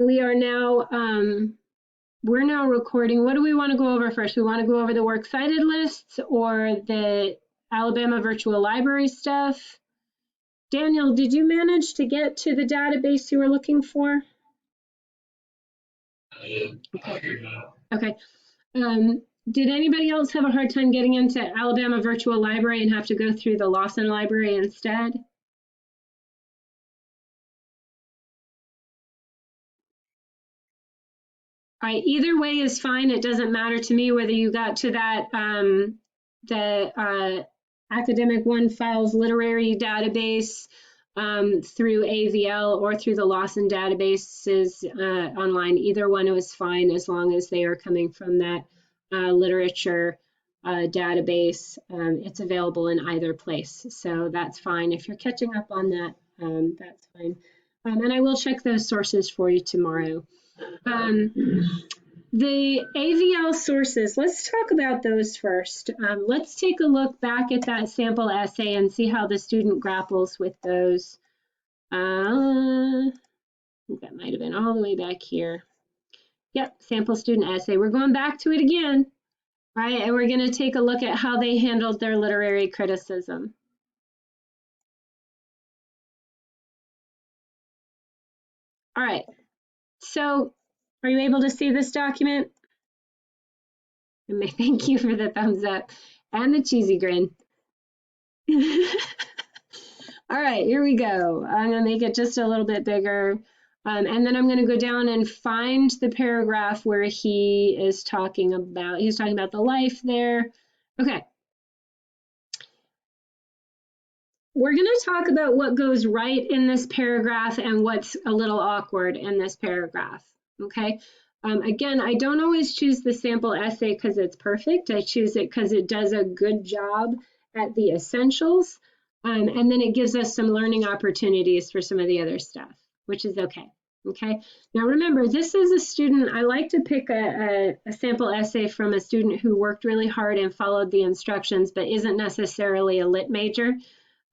we are now, we're now recording. What do we want to go over first? We want to go over the works cited lists or the Alabama Virtual Library stuff? Daniel, did you manage to get to the database you were looking for? Okay. Did anybody else have a hard time getting into Alabama Virtual Library and have to go through the Lawson Library instead? All right, either way is fine. It doesn't matter to me whether you got to that, Academic One Files Literary Database through AVL or through the Lawson databases online. Either one was fine as long as they are coming from that literature database. It's available in either place, so that's fine. If you're catching up on that, that's fine. And I will check those sources for you tomorrow. The AVL sources, let's talk about those first. Let's take a look back at that sample essay and see how the student grapples with those. I think that might have been all the way back here. Yep, sample student essay. We're going back to it again, right? And we're going to take a look at how they handled their literary criticism. All right, so are you able to see this document? Thank you for the thumbs up and the cheesy grin. All right, here we go. I'm going to make it just a little bit bigger. And then I'm going to go down and find the paragraph where he's talking about the life there. Okay. We're going to talk about what goes right in this paragraph and what's a little awkward in this paragraph. Okay. Again, I don't always choose the sample essay because it's perfect. I choose it because it does a good job at the essentials. And then it gives us some learning opportunities for some of the other stuff, which is okay. Okay. Now remember, this is a student. I like to pick a sample essay from a student who worked really hard and followed the instructions, but isn't necessarily a lit major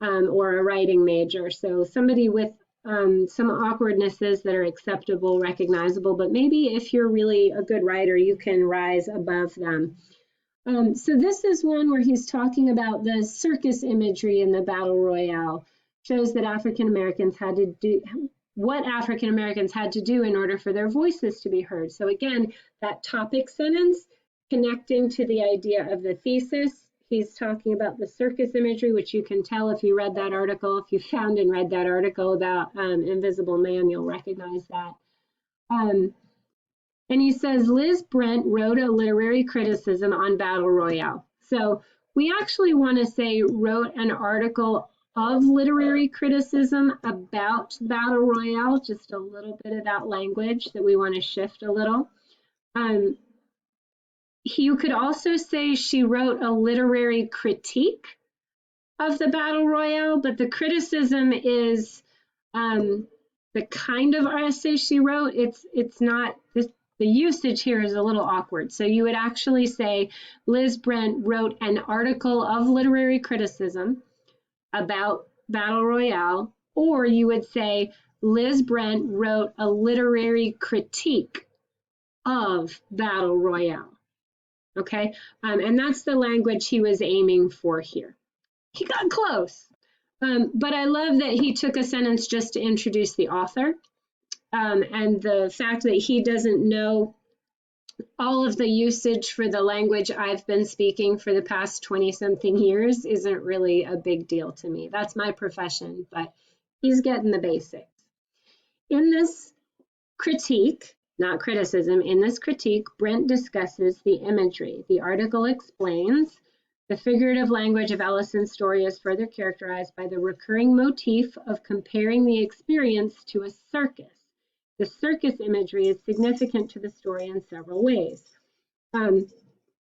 or a writing major. So somebody with some awkwardnesses that are acceptable, recognizable, but maybe if you're really a good writer, you can rise above them. So this is one where he's talking about the circus imagery in the battle royale, shows that African Americans had to do what African Americans had to do in order for their voices to be heard. So again, that topic sentence connecting to the idea of the thesis. He's talking about the circus imagery, which you can tell if you read that article. If you found and read that article about Invisible Man, you'll recognize that. And he says, Liz Brent wrote a literary criticism on Battle Royale. So we actually want to say wrote an article of literary criticism about Battle Royale, just a little bit of that language that we want to shift a little. You could also say she wrote a literary critique of the Battle Royale, but the criticism is the kind of essay she wrote. It's not, the usage here is a little awkward. So you would actually say Liz Brent wrote an article of literary criticism about Battle Royale, or you would say Liz Brent wrote a literary critique of Battle Royale. Okay, and that's the language he was aiming for here. He got close, but I love that he took a sentence just to introduce the author, and the fact that he doesn't know all of the usage for the language I've been speaking for the past 20-something years isn't really a big deal to me. That's my profession, but he's getting the basics. In this critique, not criticism, in this critique, Brent discusses the imagery. The article explains the figurative language of Ellison's story is further characterized by the recurring motif of comparing the experience to a circus. The circus imagery is significant to the story in several ways. And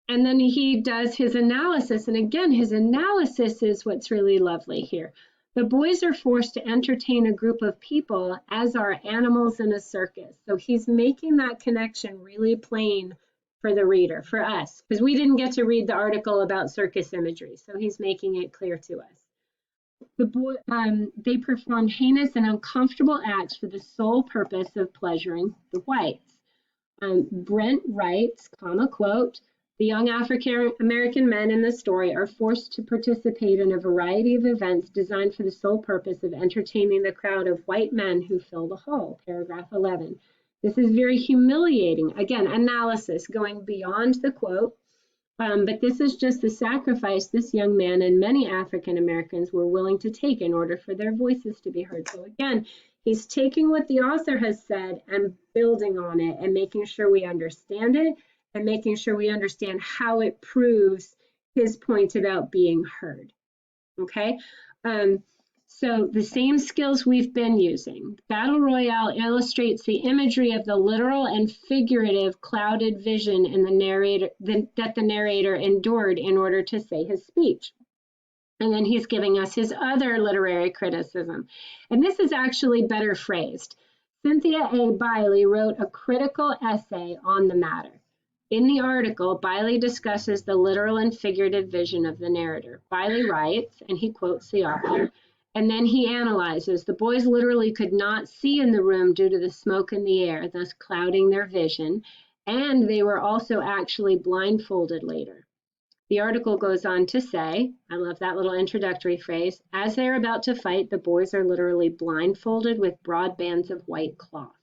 then he does his analysis, and again, his analysis is what's really lovely here. The boys are forced to entertain a group of people as are animals in a circus. So he's making that connection really plain for the reader, for us, because we didn't get to read the article about circus imagery. So he's making it clear to us. They performed heinous and uncomfortable acts for the sole purpose of pleasuring the whites. Brent writes, comma, quote, the young African American men in the story are forced to participate in a variety of events designed for the sole purpose of entertaining the crowd of white men who fill the hall, paragraph 11. This is very humiliating. Again, analysis going beyond the quote. But this is just the sacrifice this young man and many African Americans were willing to take in order for their voices to be heard. So again, he's taking what the author has said and building on it and making sure we understand it and making sure we understand how it proves his point about being heard. Okay? So the same skills we've been using. Battle Royale illustrates the imagery of the literal and figurative clouded vision in the narrator that the narrator endured in order to say his speech. And then he's giving us his other literary criticism. And this is actually better phrased. Cynthia A. Biley wrote a critical essay on the matter. In the article, Biley discusses the literal and figurative vision of the narrator. Biley writes, and he quotes the author, and then he analyzes, the boys literally could not see in the room due to the smoke in the air, thus clouding their vision, and they were also actually blindfolded later. The article goes on to say, I love that little introductory phrase, as they're about to fight, the boys are literally blindfolded with broad bands of white cloth.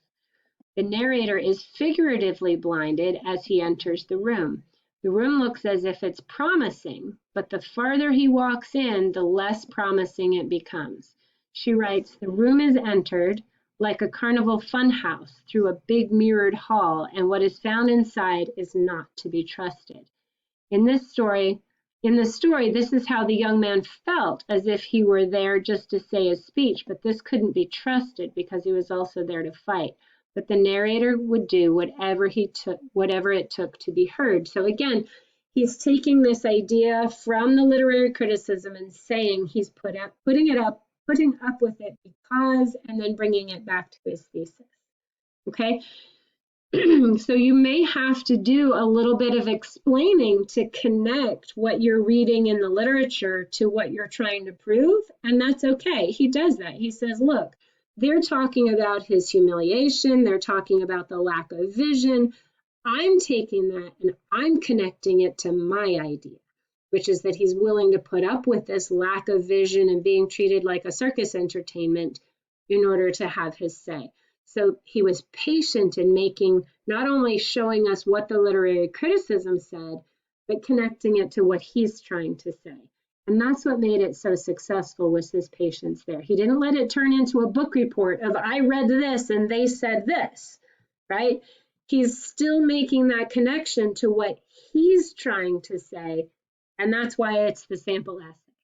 The narrator is figuratively blinded as he enters the room. The room looks as if it's promising, but the farther he walks in, the less promising it becomes. She writes, the room is entered like a carnival funhouse through a big mirrored hall, and what is found inside is not to be trusted. In the story, this is how the young man felt, as if he were there just to say his speech, but this couldn't be trusted because he was also there to fight. But the narrator would do whatever it took to be heard. So again, he's taking this idea from the literary criticism and saying he's putting up with it because, and then bringing it back to his thesis. Okay. So you may have to do a little bit of explaining to connect what you're reading in the literature to what you're trying to prove, and that's okay. He does that. He says, look, they're talking about his humiliation, they're talking about the lack of vision. I'm taking that and I'm connecting it to my idea, which is that he's willing to put up with this lack of vision and being treated like a circus entertainment in order to have his say. So he was patient in making, not only showing us what the literary criticism said, but connecting it to what he's trying to say. And that's what made it so successful, was his patience there. He didn't let it turn into a book report of, I read this and they said this, right? He's still making that connection to what he's trying to say. And that's why it's the sample essay.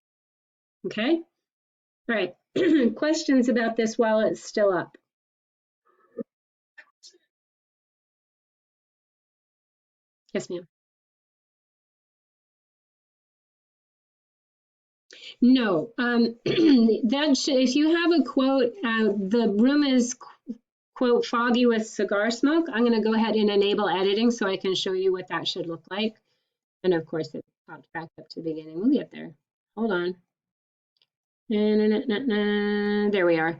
Okay? All right. Questions about this while it's still up? Yes, ma'am. No, if you have a quote, the room is, quote, foggy with cigar smoke. I'm going to go ahead and enable editing so I can show you what that should look like. And of course, it popped back up to the beginning. We'll get there. Hold on. There we are.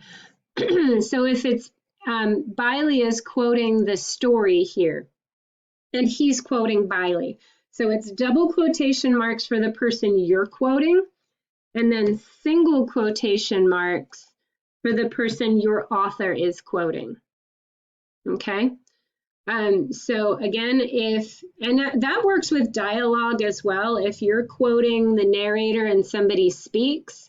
So if it's, Biley is quoting the story here, and he's quoting Biley. So it's double quotation marks for the person you're quoting, and then single quotation marks for the person your author is quoting. Okay. So again, that works with dialogue as well. If you're quoting the narrator and somebody speaks,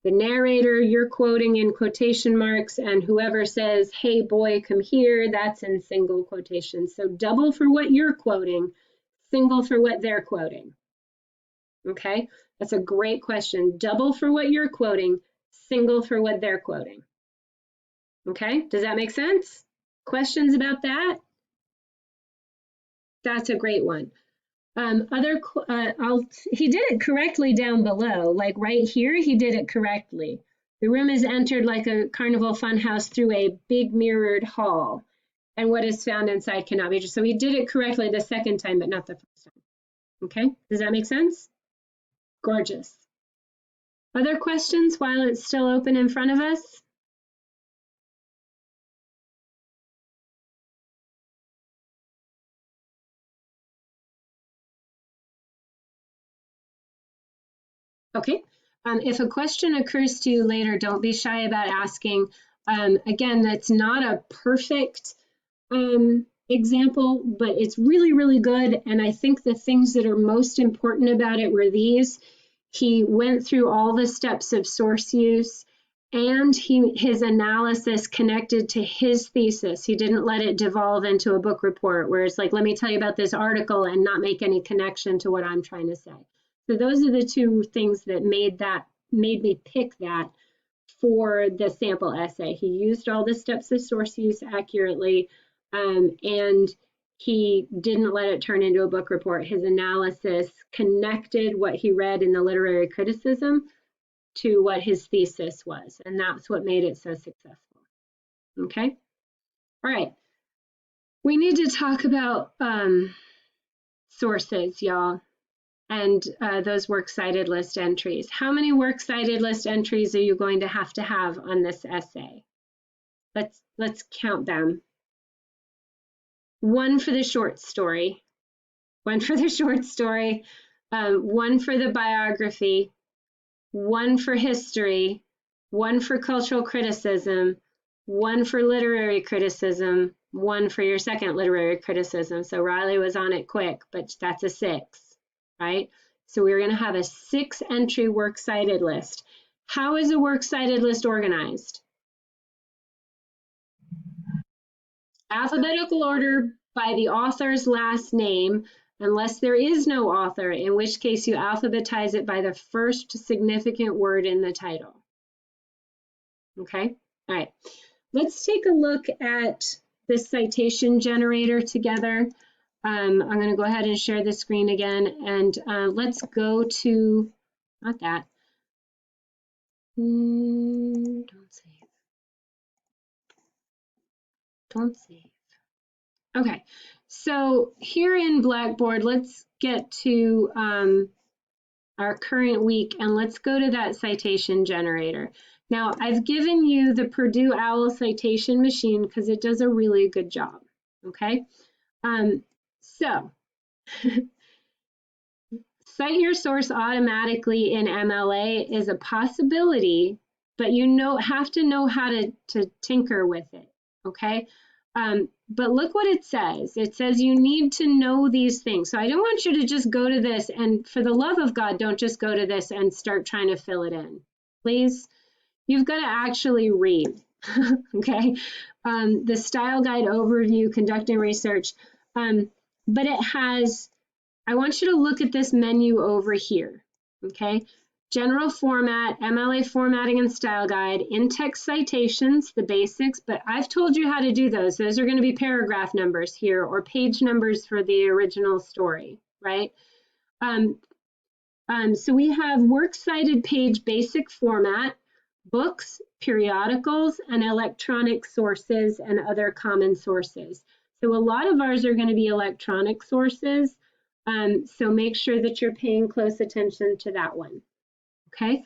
the narrator you're quoting in quotation marks, and whoever says, hey boy, come here, that's in single quotation. So double for what you're quoting, single for what they're quoting. Okay, that's a great question. Double for what you're quoting, single for what they're quoting. Okay, does that make sense? Questions about that? That's a great one. He did it correctly down below, like right here, he did it correctly. The room is entered like a carnival funhouse through a big mirrored hall, and what is found inside cannot be. So he did it correctly the second time, but not the first time. Okay, does that make sense? Gorgeous. Other questions while it's still open in front of us? Okay. If a question occurs to you later, don't be shy about asking. Again, that's not a perfect example, but it's really, really good. And I think the things that are most important about it were these. He went through all the steps of source use, and his analysis connected to his thesis. He didn't let it devolve into a book report where it's like, let me tell you about this article and not make any connection to what I'm trying to say. So those are the two things that made me pick that for the sample essay. He used all the steps of source use accurately, and he didn't let it turn into a book report. His analysis connected what he read in the literary criticism to what his thesis was, and that's what made it so successful. Okay? All right. We need to talk about sources, y'all, and those works cited list entries. How many works cited list entries are you going to have on this essay? Let's count them. One for the short story, one for the biography, one for history, one for cultural criticism, one for literary criticism, one for your second literary criticism. So Riley was on it quick, but that's a 6, right? So we're going to have a 6-entry works cited list. How is a works cited list organized? Alphabetical order by the author's last name, unless there is no author, in which case you alphabetize it by the first significant word in the title. Okay, all right. Let's take a look at the citation generator together. I'm going to go ahead and share the screen again, and let's go to, not that. Don't save. Don't save. Okay, so here in Blackboard, let's get to our current week, and let's go to that citation generator. Now, I've given you the Purdue Avl citation machine because it does a really good job, okay? So, cite your source automatically in MLA is a possibility, but you have to know how to tinker with it, okay? But look what it says. It says you need to know these things. So I don't want you to just go to this, and for the love of God, don't just go to this and start trying to fill it in, please. You've got to actually read, okay? The style guide overview, conducting research, but it has, I want you to look at this menu over here, okay? General format, MLA formatting and style guide, in-text citations, the basics, but I've told you how to do those. Those are going to be paragraph numbers here or page numbers for the original story, right? So we have works cited page basic format, books, periodicals, and electronic sources and other common sources. So a lot of ours are going to be electronic sources, so make sure that you're paying close attention to that one. Okay,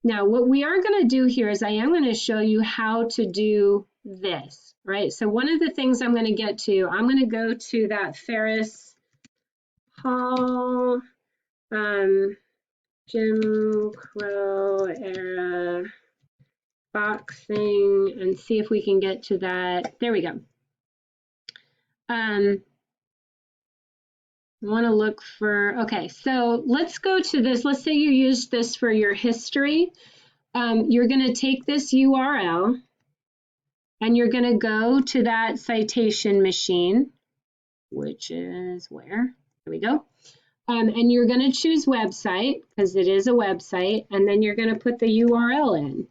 now what we are going to do here is I am going to show you how to do this, right? So one of the things I'm going to get to, I'm going to go to that Ferris Hall, Jim Crow era boxing and see if we can get to that. There we go. I want to look for, okay, so let's go to this. Let's say you used this for your history. You're going to take this URL and you're going to go to that citation machine, which is where? There we go. And you're going to choose website because it is a website, and then you're going to put the URL in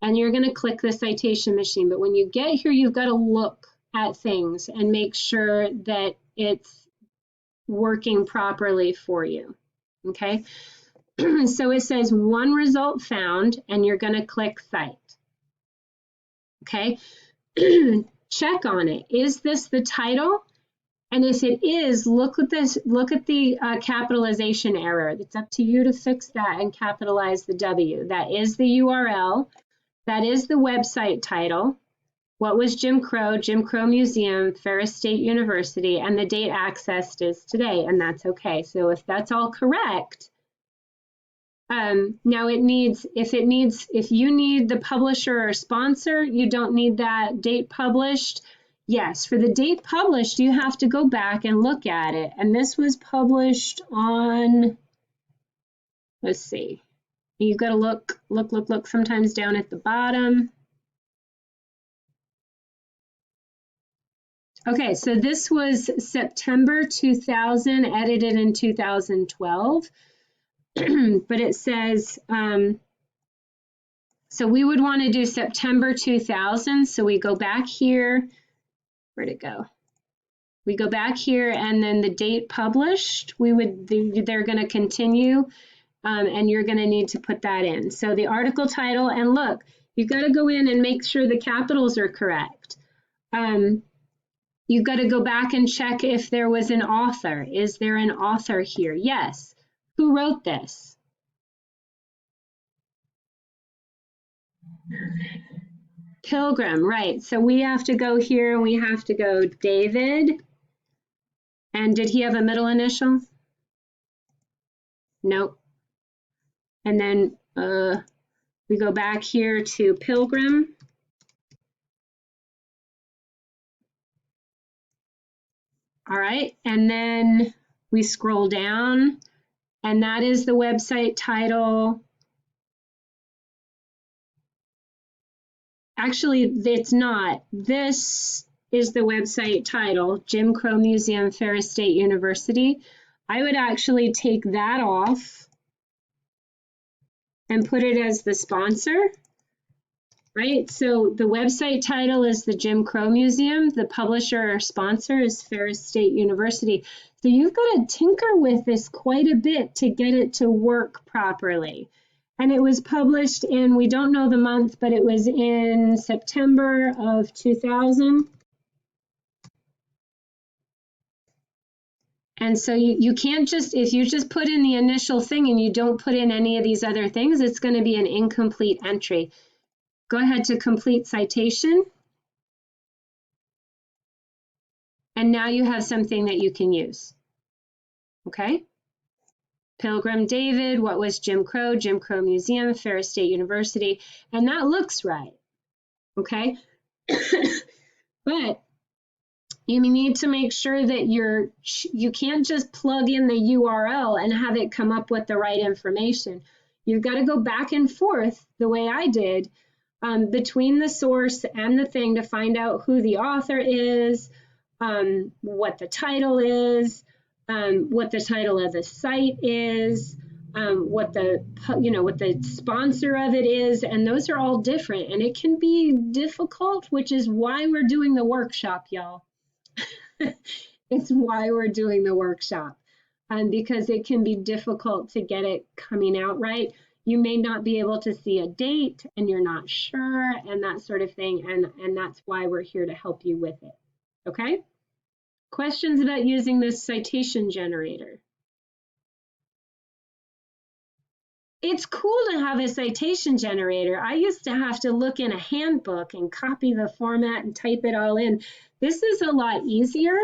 and you're going to click the citation machine. But when you get here, you've got to look at things and make sure that it's working properly for you, okay? So it says one result found, and you're going to click cite, okay? Check on it. Is this the title? And if it is, look at this, look at the capitalization error. It's up to you to fix that and capitalize the W. That is the URL. That is the website title. What was Jim Crow? Jim Crow Museum, Ferris State University, and the date accessed is today, and that's okay. So if that's all correct, now if you need the publisher or sponsor, you don't need that date published. Yes, for the date published, you have to go back and look at it. And this was published on, let's see, you've got to look sometimes down at the bottom. Okay, so this was September 2000, edited in 2012. But it says, so we would want to do September 2000. So we go back here. Where'd it go? We go back here and then the date published, they're going to continue, and you're going to need to put that in. So the article title, and look, you've got to go in and make sure the capitals are correct. You've got to go back and check if there was an author. Is there an author here? Yes. Who wrote this? Pilgrim, right. So we have to go here and we have to go David. And did he have a middle initial? Nope. And then we go back here to Pilgrim. All right, and then we scroll down, and that is the website title. Actually, it's not. This is the website title, Jim Crow Museum, Ferris State University. I would actually take that off and put it as the sponsor. Right, so the website title is the Jim Crow Museum. The publisher or sponsor is Ferris State University. So you've got to tinker with this quite a bit to get it to work properly. And it was published in, we don't know the month, but it was in September of 2000. And so you can't just, if you just put in the initial thing and you don't put in any of these other things, it's going to be an incomplete entry. Go ahead to complete citation. And now you have something that you can use. Okay? Pilgrim David, what was Jim Crow? Jim Crow Museum, Ferris State University. And that looks right. Okay? But you need to make sure that you can't just plug in the URL and have it come up with the right information. You've got to go back and forth the way I did between the source and the thing to find out who the author is, what the title is, what the title of the site is, what the sponsor of it is, and those are all different, and it can be difficult, which is why we're doing the workshop, y'all. It's why we're doing the workshop, because it can be difficult to get it coming out right. You may not be able to see a date and you're not sure and that sort of thing. And that's why we're here to help you with it. Okay? Questions about using this citation generator? It's cool to have a citation generator. I used to have to look in a handbook and copy the format and type it all in. This is a lot easier,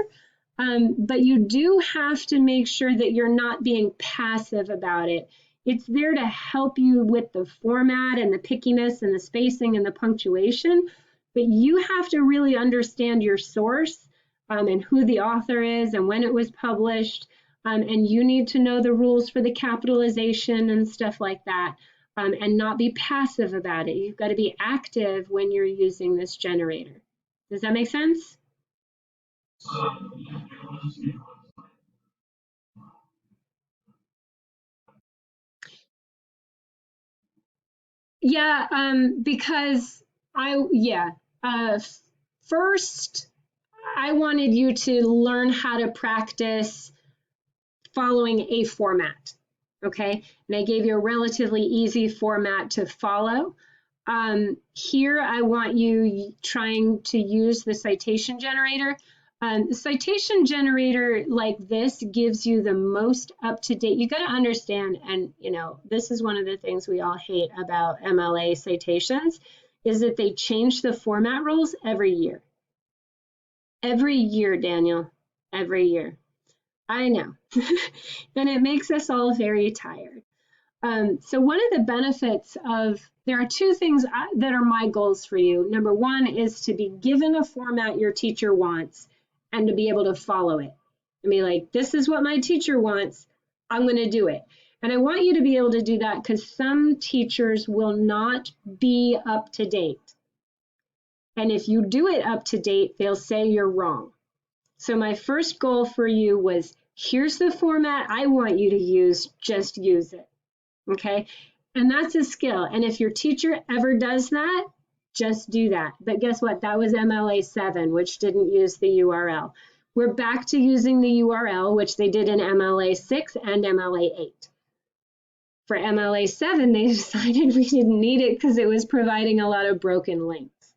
but you do have to make sure that you're not being passive about it. It's there to help you with the format and the pickiness and the spacing and the punctuation, but you have to really understand your source and who the author is and when it was published, and you need to know the rules for the capitalization and stuff like that, and not be passive about it. You've got to be active when you're using this generator. Does that make sense? Yeah, because first I wanted you to learn how to practice following a format, okay? And I gave you a relatively easy format to follow. Here I want you trying to use the citation generator. Citation generator like this gives you the most up-to-date. You got to understand, and this is one of the things we all hate about MLA citations, is that they change the format rules every year. Every year, Daniel, every year. I know. And it makes us all very tired. So one of the benefits there are two things that are my goals for you. Number one is to be given a format your teacher wants and to be able to follow it and be like, this is what my teacher wants, I'm going to do it. And I want you to be able to do that because some teachers will not be up to date. And if you do it up to date, they'll say you're wrong. So my first goal for you was, here's the format I want you to use, just use it. Okay, and that's a skill. And if your teacher ever does that, just do that. But guess what? That was MLA 7, which didn't use the URL. We're back to using the URL, which they did in MLA 6 and MLA 8. For MLA 7, they decided we didn't need it because it was providing a lot of broken links.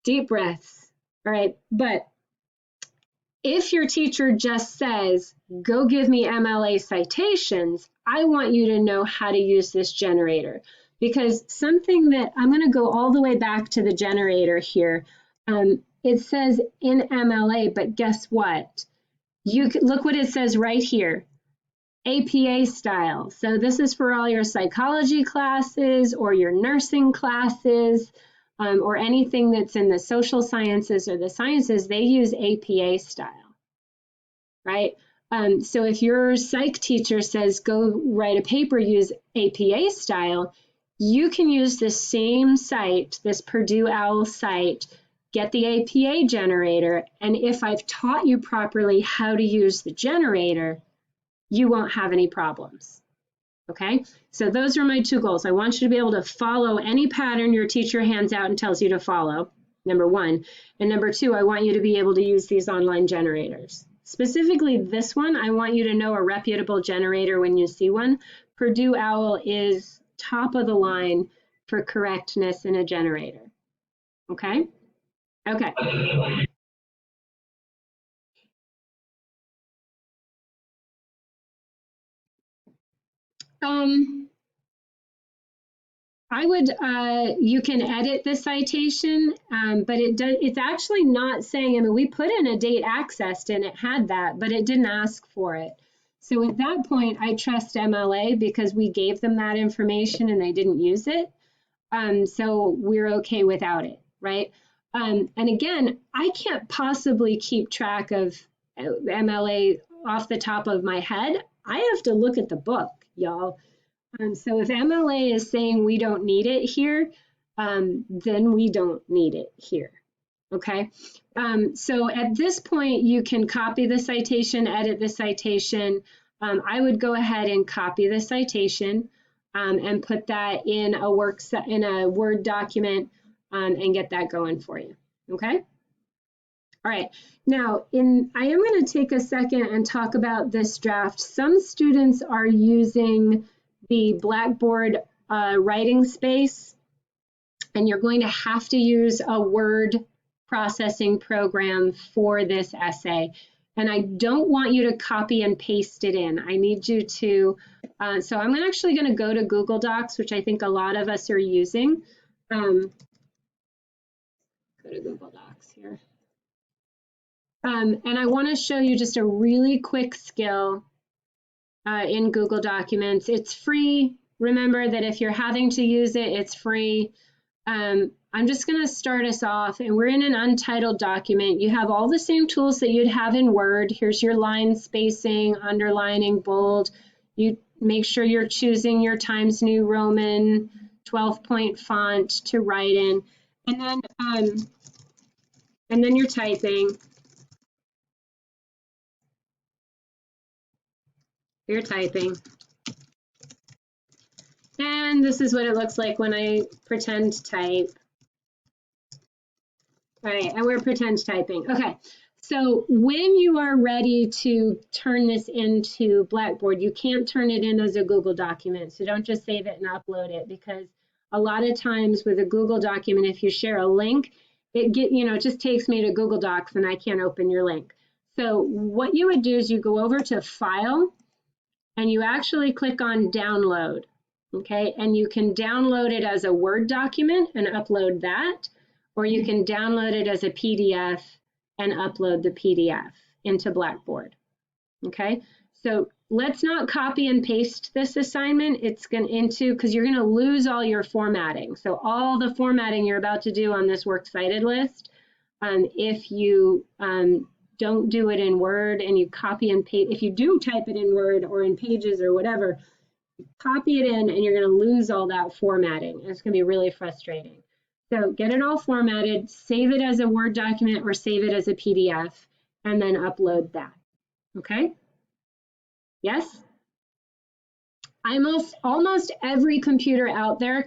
Deep breaths. All right, but if your teacher just says, go give me MLA citations, I want you to know how to use this generator. Because something that I'm going to go all the way back to the generator here. It says in MLA, but guess what? Look what it says right here. APA style. So this is for all your psychology classes or your nursing classes. Or anything that's in the social sciences or the sciences, they use APA style, right? So if your psych teacher says, go write a paper, use APA style, you can use the same site, this Purdue Avl site, get the APA generator, and if I've taught you properly how to use the generator, you won't have any problems. Okay, so those are my two goals. I want you to be able to follow any pattern your teacher hands out and tells you to follow, number one. And number two, I want you to be able to use these online generators. Specifically this one, I want you to know a reputable generator when you see one. Purdue Avl is top of the line for correctness in a generator. Okay? Okay. I would, you can edit the citation, but it's actually not saying, I mean, we put in a date accessed and it had that, but it didn't ask for it. So at that point, I trust MLA because we gave them that information and they didn't use it. So we're okay without it, right? And again, I can't possibly keep track of MLA off the top of my head. I have to look at the book, y'all. So if MLA is saying we don't need it here, then we don't need it here, okay? So at this point, you can copy the citation, edit the citation. I would go ahead and copy the citation and put that in a Word document and get that going for you, okay? All right, now I am going to take a second and talk about this draft. Some students are using the Blackboard writing space, and you're going to have to use a word processing program for this essay. And I don't want you to copy and paste it in. I need you to, so I'm actually going to go to Google Docs, which I think a lot of us are using. Go to Google Docs here. And I want to show you just a really quick skill in Google Documents. It's free. Remember that if you're having to use it, it's free. I'm just going to start us off, and we're in an untitled document. You have all the same tools that you'd have in Word. Here's your line spacing, underlining, bold. You make sure you're choosing your Times New Roman 12-point font to write in, and then you're typing. You're typing. And this is what it looks like when I pretend type. All right, and we're pretend typing. Okay, so when you are ready to turn this into Blackboard, you can't turn it in as a Google document. So don't just save it and upload it, because a lot of times with a Google document, if you share a link, it just takes me to Google Docs and I can't open your link. So what you would do is you go over to File and you actually click on Download, okay? And you can download it as a Word document and upload that, or you can download it as a PDF and upload the PDF into Blackboard, okay? So let's not copy and paste this assignment. It's going into, because you're going to lose all your formatting. So all the formatting you're about to do on this works cited list, if you don't do it in Word and you copy and paste, if you do type it in Word or in Pages or whatever, copy it in and you're going to lose all that formatting. It's going to be really frustrating. So get it all formatted, save it as a Word document or save it as a PDF, and then upload that. Okay? Yes? Almost every computer out there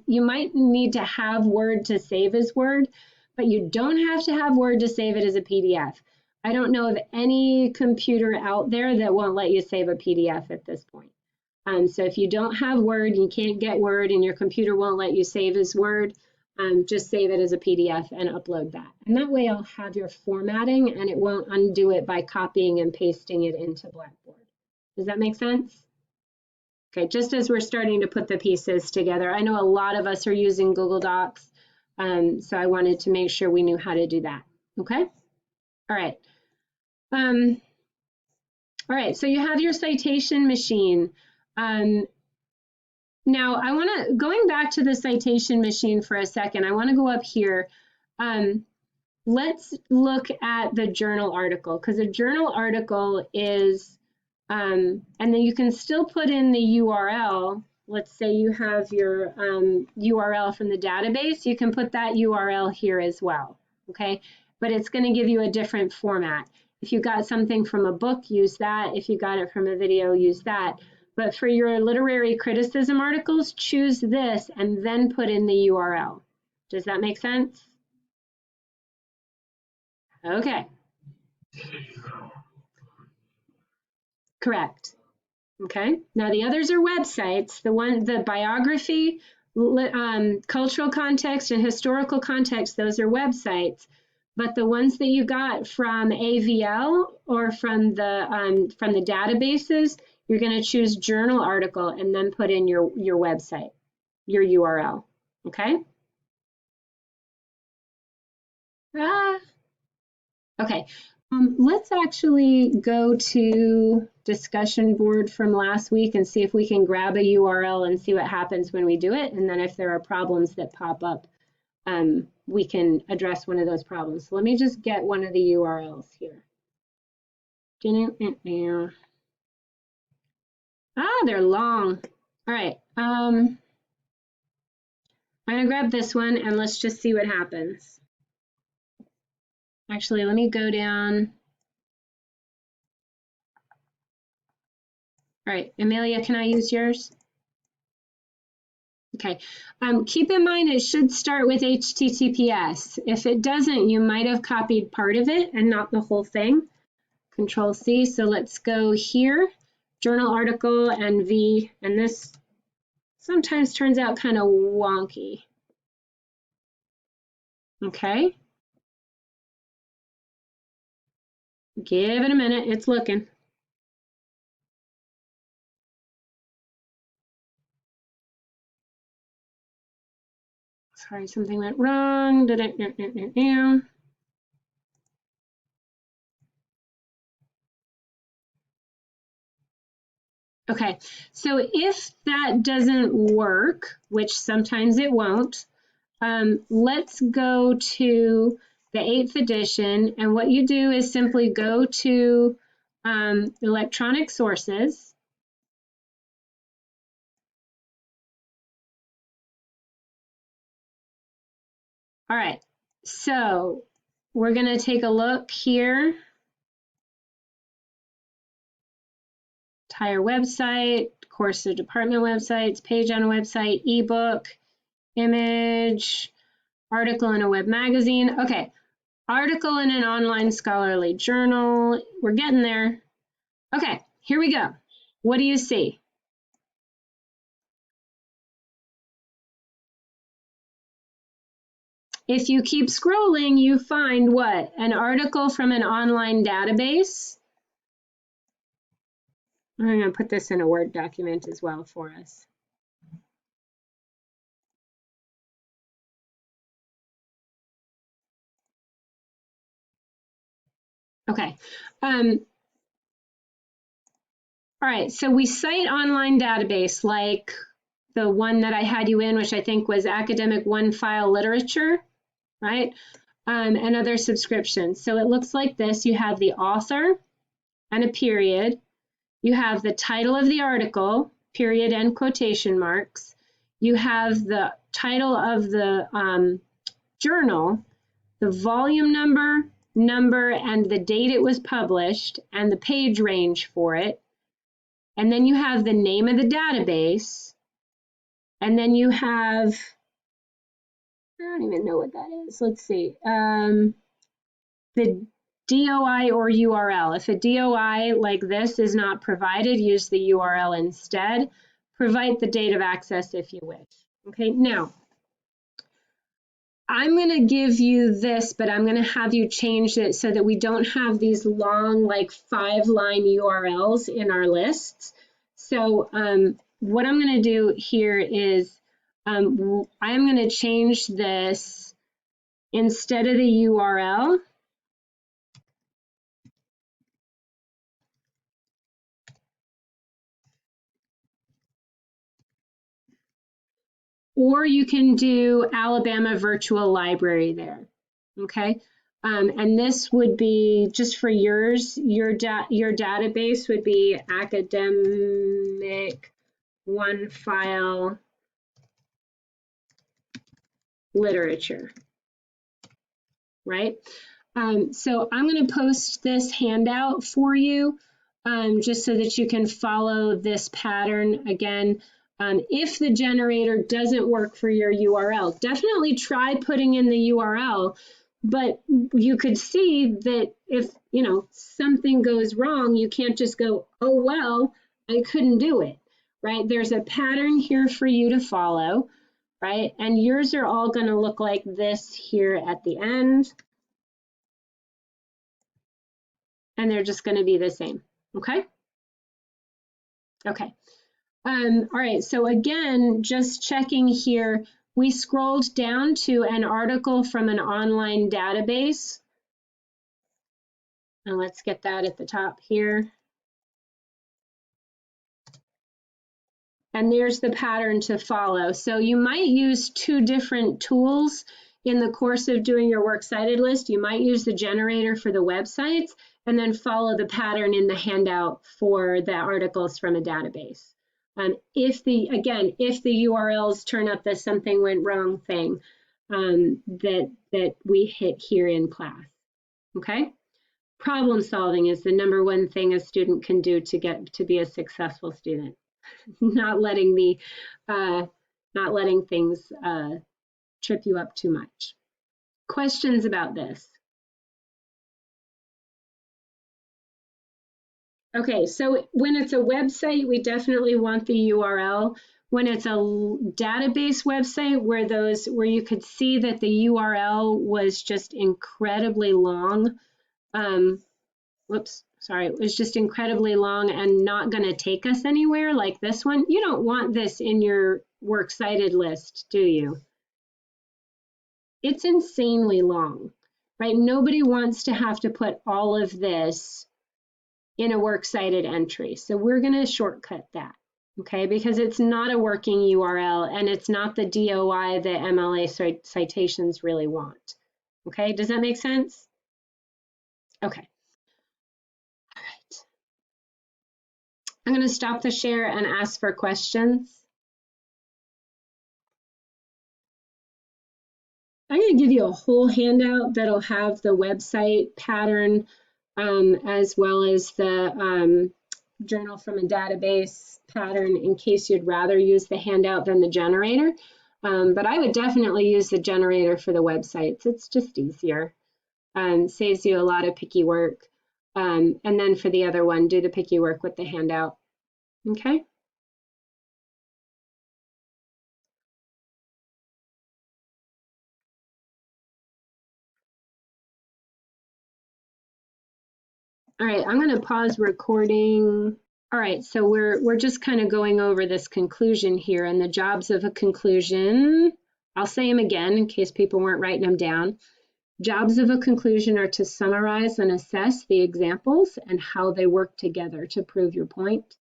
you might need to have Word to save as Word, but you don't have to have Word to save it as a PDF. I don't know of any computer out there that won't let you save a PDF at this point. So if you don't have Word, you can't get Word, and your computer won't let you save as Word, just save it as a PDF and upload that. And that way I'll have your formatting and it won't undo it by copying and pasting it into Blackboard. Does that make sense? Okay, just as we're starting to put the pieces together, I know a lot of us are using Google Docs, so I wanted to make sure we knew how to do that. Okay, all right. All right, so you have your citation machine. Now going back to the citation machine for a second, I want to go up here. Let's look at the journal article, because a journal article is, and then you can still put in the URL. Let's say you have your URL from the database, you can put that URL here as well, okay? But it's going to give you a different format. If you got something from a book, use that. If you got it from a video, use that. But for your literary criticism articles, choose this and then put in the URL. Does that make sense? Okay. Correct. Okay. Now the others are websites. The biography, cultural context, and historical context, those are websites. But the ones that you got from AVL or from the databases, you're going to choose journal article and then put in your website, your URL. Okay. Okay. Let's actually go to discussion board from last week and see if we can grab a URL and see what happens when we do it. And then if there are problems that pop up, we can address one of those problems. So let me just get one of the URLs here. They're long. All right. I'm gonna grab this one and let's just see what happens. Actually, let me go down. All right, Amelia, can I use yours? Okay, keep in mind it should start with HTTPS. If it doesn't, you might have copied part of it and not the whole thing. Control C, so let's go here, journal article and V, and this sometimes turns out kind of wonky. Okay. Give it a minute, it's looking. Sorry, something went wrong. Okay, so if that doesn't work, which sometimes it won't, let's go to the 8th edition, and what you do is simply go to electronic sources. All right, so we're going to take a look here. Entire website, course or department websites, page on a website, ebook, image, article in a web magazine. Okay, article in an online scholarly journal. We're getting there. Okay, here we go. What do you see? If you keep scrolling, you find what? An article from an online database. I'm going to put this in a Word document as well for us. Okay. All right, so we cite online database like the one that I had you in, which I think was Academic One File Literature, right? And other subscriptions. So it looks like this. You have the author and a period. You have the title of the article, period and quotation marks. You have the title of the journal, the volume number, and the date it was published, and the page range for it. And then you have the name of the database. And then you have, I don't even know what that is. Let's see. The DOI or URL. If a DOI like this is not provided, use the URL instead. Provide the date of access if you wish. Okay, now I'm going to give you this, but I'm going to have you change it so that we don't have these long, like 5-line URLs in our lists. So what I'm going to do here is I'm going to change this instead of the URL. Or you can do Alabama Virtual Library there, okay? And this would be, just for yours, your database would be Academic One File Literature, right? So I'm going to post this handout for you just so that you can follow this pattern again. If the generator doesn't work for your URL, definitely try putting in the URL, but you could see that if, you know, something goes wrong, you can't just go, oh, well, I couldn't do it, right? There's a pattern here for you to follow, right? And yours are all going to look like this here at the end. And they're just going to be the same, okay? Okay. All right, so again, just checking here, we scrolled down to an article from an online database. And let's get that at the top here. And there's the pattern to follow. So you might use 2 different tools in the course of doing your works cited list. You might use the generator for the websites and then follow the pattern in the handout for the articles from a database. If the URLs turn up the something went wrong thing that we hit here in class, okay? Problem solving is the #1 thing a student can do to be a successful student. Not letting things trip you up too much. Questions about this? Okay, so when it's a website, we definitely want the URL. When it's a database website where you could see that the URL was just incredibly long, it was just incredibly long and not going to take us anywhere like this one. You don't want this in your works cited list, do you? It's insanely long, right? Nobody wants to have to put all of this in a works cited entry. So we're going to shortcut that, okay? Because it's not a working URL and it's not the DOI that MLA citations really want, okay? Does that make sense? Okay. All right. I'm going to stop the share and ask for questions. I'm going to give you a whole handout that'll have the website pattern as well as the journal from a database pattern in case you'd rather use the handout than the generator. But I would definitely use the generator for the websites. It's just easier. Saves you a lot of picky work. And then for the other one, do the picky work with the handout. Okay. All right, I'm going to pause recording. All right, so we're just kind of going over this conclusion here, and the jobs of a conclusion. I'll say them again in case people weren't writing them down. Jobs of a conclusion are to summarize and assess the examples and how they work together to prove your point.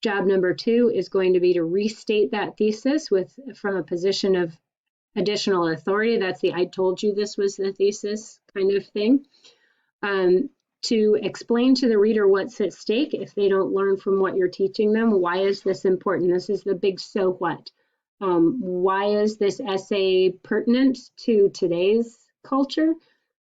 Job number 2 is going to be to restate that thesis from a position of additional authority. That's the I told you this was the thesis kind of thing. To explain to the reader what's at stake if they don't learn from what you're teaching them. Why is this important? This is the big so what. Why is this essay pertinent to today's culture?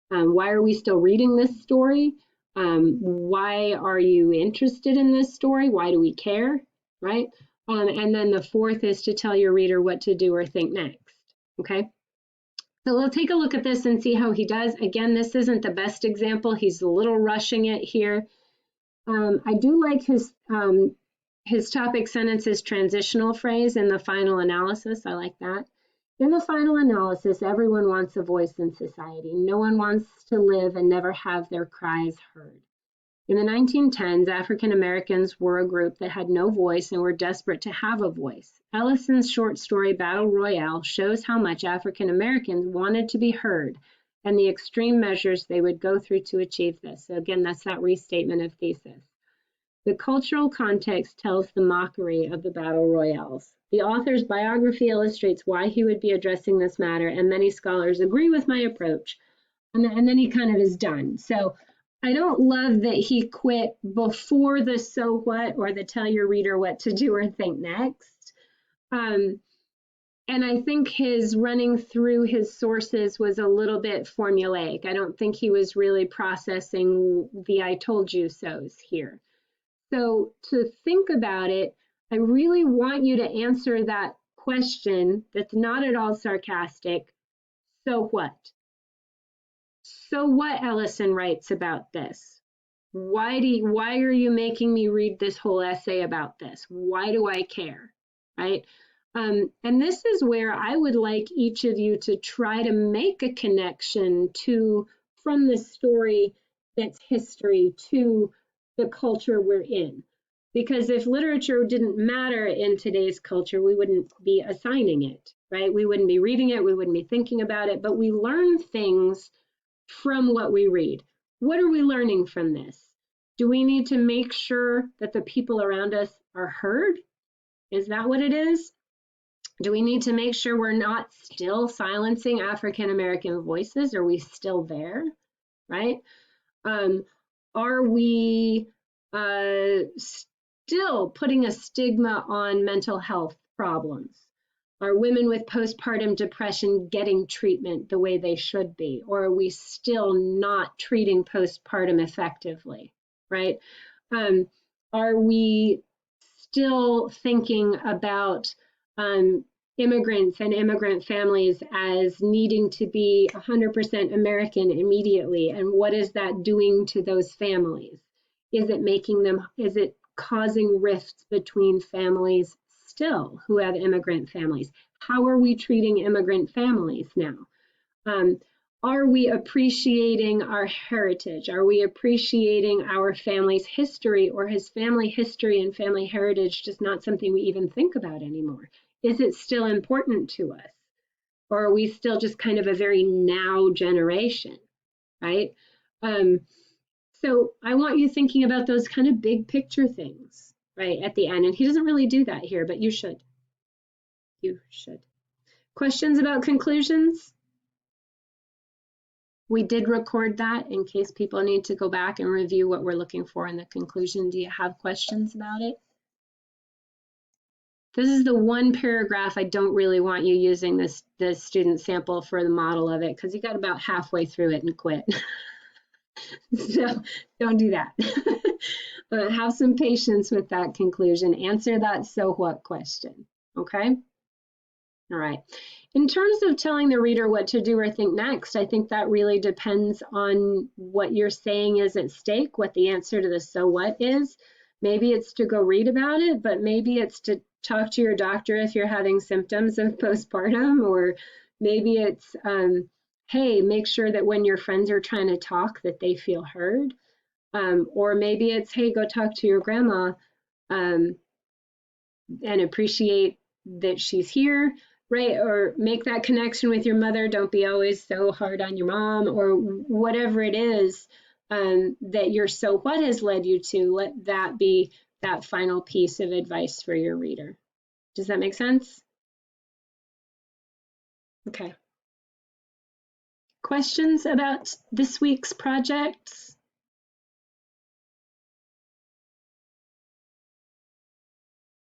Why are we still reading this story? Why are you interested in this story? Why do we care, right? And then the 4th is to tell your reader what to do or think next, okay? So we'll take a look at this and see how he does. Again, this isn't the best example. He's a little rushing it here. I do like his topic sentences transitional phrase in the final analysis. I like that. In the final analysis, everyone wants a voice in society. No one wants to live and never have their cries heard. In the 1910s, African Americans were a group that had no voice and were desperate to have a voice. Ellison's short story Battle Royale shows how much African Americans wanted to be heard and the extreme measures they would go through to achieve this. So again, that's that restatement of thesis. The cultural context tells the mockery of the battle royales. The author's biography illustrates why he would be addressing this matter, and many scholars agree with my approach. And then he kind of is done. So I don't love that he quit before the so what or the tell your reader what to do or think next. And I think his running through his sources was a little bit formulaic. I don't think he was really processing the I told you so's here. So to think about it, I really want you to answer that question that's not at all sarcastic. So what? So what Ellison writes about this? Why are you making me read this whole essay about this? Why do I care? Right? And this is where I would like each of you to try to make a connection from the story that's history to the culture we're in. Because if literature didn't matter in today's culture, we wouldn't be assigning it, right? We wouldn't be reading it, we wouldn't be thinking about it, but we learn things from what we read. What are we learning from this? Do we need to make sure that the people around us are heard? Is that what it is? Do we need to make sure we're not still silencing African American voices? Are we still there, right? Are we still putting a stigma on mental health problems? Are women with postpartum depression getting treatment the way they should be? Or are we still not treating postpartum effectively, right? Are we still thinking about immigrants and immigrant families as needing to be 100% American immediately? And what is that doing to those families? Is it causing rifts between families still who have immigrant families? How are we treating immigrant families now? Are we appreciating our heritage? Are we appreciating our family's history, or has family history and family heritage just not something we even think about anymore? Is it still important to us? Or are we still just kind of a very now generation, right? So I want you thinking about those kind of big picture things, right, at the end. And he doesn't really do that here, but you should. You should. Questions about conclusions? We did record that in case people need to go back and review what we're looking for in the conclusion. Do you have questions about it? This is the one paragraph I don't really want you using this student sample for the model of it, because you got about halfway through it and quit. So don't do that. But have some patience with that conclusion. Answer that so what question, okay? All right. In terms of telling the reader what to do or think next, I think that really depends on what you're saying is at stake, what the answer to the so what is. Maybe it's to go read about it, but maybe it's to talk to your doctor if you're having symptoms of postpartum, or maybe it's, hey, make sure that when your friends are trying to talk that they feel heard. Or maybe it's, hey, go talk to your grandma and appreciate that she's here, right? Or make that connection with your mother. Don't be always so hard on your mom, or whatever it is that your so what has led you to. Let that be that final piece of advice for your reader. Does that make sense? Okay. Questions about this week's projects?